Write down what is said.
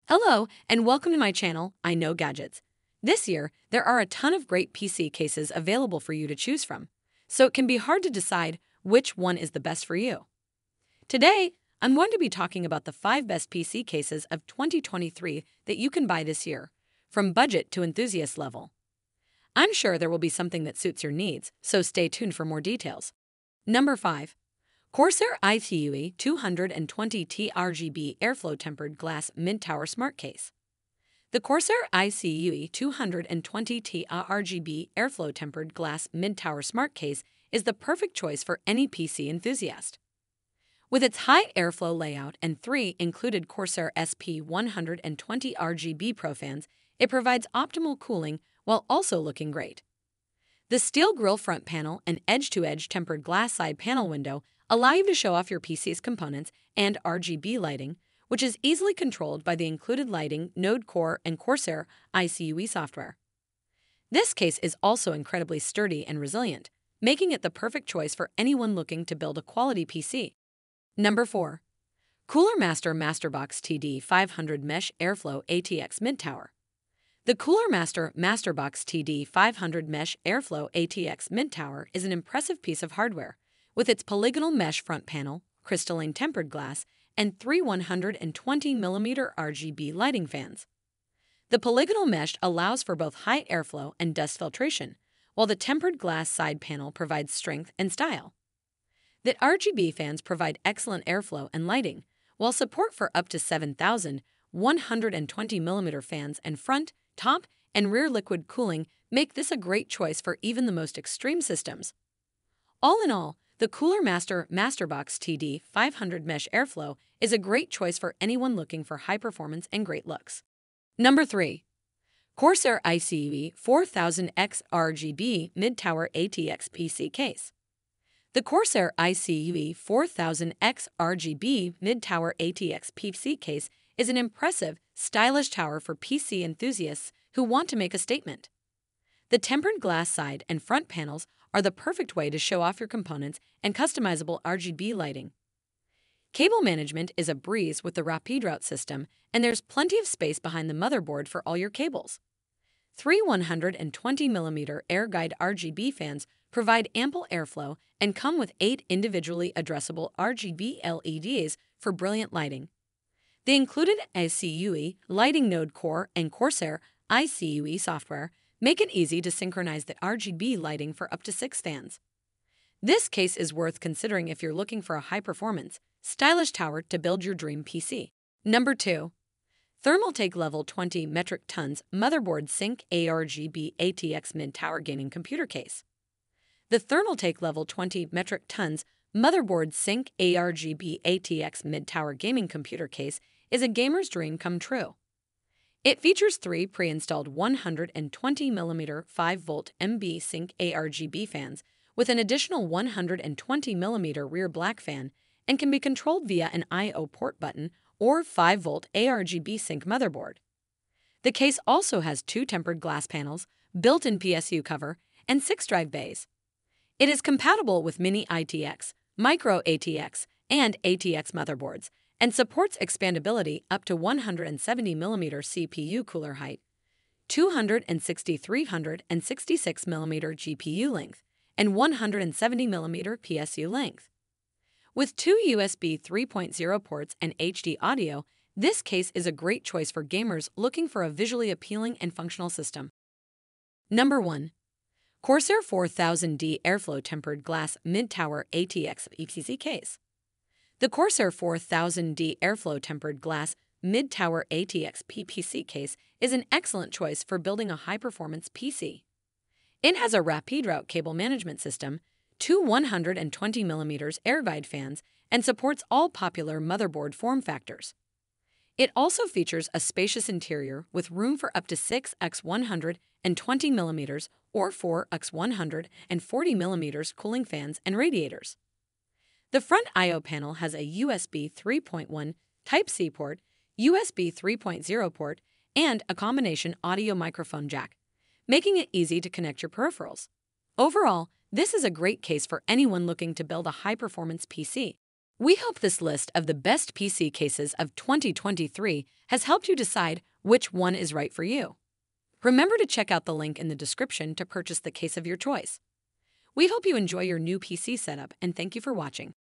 Hello, and welcome to my channel, I Know Gadgets. This year, there are a ton of great PC cases available for you to choose from, so it can be hard to decide which one is the best for you. Today, I'm going to be talking about the 5 best PC cases of 2023 that you can buy this year, from budget to enthusiast level. I'm sure there will be something that suits your needs, so stay tuned for more details. Number 5. Corsair iCUE 220T ARGB Airflow Tempered Glass Mid-Tower Smart Case. The Corsair iCUE 220T ARGB Airflow Tempered Glass Mid-Tower Smart Case is the perfect choice for any PC enthusiast. With its high airflow layout and 3 included Corsair SP120 RGB Pro fans, it provides optimal cooling while also looking great. The steel grille front panel and edge-to-edge tempered glass side panel window allow you to show off your PC's components and RGB lighting, which is easily controlled by the included lighting, Node Core, and Corsair iCUE software. This case is also incredibly sturdy and resilient, making it the perfect choice for anyone looking to build a quality PC. Number 4. Cooler Master MasterBox TD500 Mesh Airflow ATX Mid-Tower. The Cooler Master MasterBox TD500 Mesh Airflow ATX Mid-Tower is an impressive piece of hardware, with its polygonal mesh front panel, crystalline tempered glass, and 3 120mm RGB lighting fans. The polygonal mesh allows for both high airflow and dust filtration, while the tempered glass side panel provides strength and style. The RGB fans provide excellent airflow and lighting, while support for up to 7,120mm fans and front, top, and rear liquid cooling make this a great choice for even the most extreme systems. All in all, the Cooler Master MasterBox TD500 Mesh Airflow is a great choice for anyone looking for high performance and great looks. Number 3. Corsair iCUE 4000X RGB Mid-Tower ATX PC Case. The Corsair iCUE 4000X RGB Mid-Tower ATX PC Case is an impressive, stylish tower for PC enthusiasts who want to make a statement. The tempered glass side and front panels are the perfect way to show off your components and customizable RGB lighting. Cable management is a breeze with the Rapid Route system, and there's plenty of space behind the motherboard for all your cables. 3 120mm AirGuide RGB fans provide ample airflow and come with 8 individually addressable RGB LEDs for brilliant lighting. The included iCUE, Lighting Node Core, and Corsair iCUE software make it easy to synchronize the RGB lighting for up to 6 fans. This case is worth considering if you're looking for a high-performance, stylish tower to build your dream PC. Number 2. Thermaltake Level 20 Metric Tons Motherboard Sync ARGB ATX Mid-Tower Gaming Computer Case. The Thermaltake Level 20 Metric Tons Motherboard Sync ARGB ATX Mid-Tower Gaming Computer Case is a gamer's dream come true. It features 3 pre-installed 120mm 5V MB Sync ARGB fans with an additional 120mm rear black fan and can be controlled via an I/O port button or 5V ARGB Sync motherboard. The case also has 2 tempered glass panels, built-in PSU cover, and 6 drive bays. It is compatible with mini ITX, micro ATX, and ATX motherboards, and supports expandability up to 170mm CPU cooler height, 366mm GPU length, and 170mm PSU length. With 2 USB 3.0 ports and HD audio, this case is a great choice for gamers looking for a visually appealing and functional system. Number 1. Corsair 4000D Airflow Tempered Glass Mid-Tower ATX PC Case. The Corsair 4000D Airflow Tempered Glass Mid-Tower ATX PC case is an excellent choice for building a high-performance PC. It has a Rapid Route cable management system, 2 120mm AirGuide fans, and supports all popular motherboard form factors. It also features a spacious interior with room for up to 6 x 120mm or 4 x 140mm cooling fans and radiators. The front I/O panel has a USB 3.1 Type-C port, USB 3.0 port, and a combination audio microphone jack, making it easy to connect your peripherals. Overall, this is a great case for anyone looking to build a high-performance PC. We hope this list of the best PC cases of 2023 has helped you decide which one is right for you. Remember to check out the link in the description to purchase the case of your choice. We hope you enjoy your new PC setup and thank you for watching.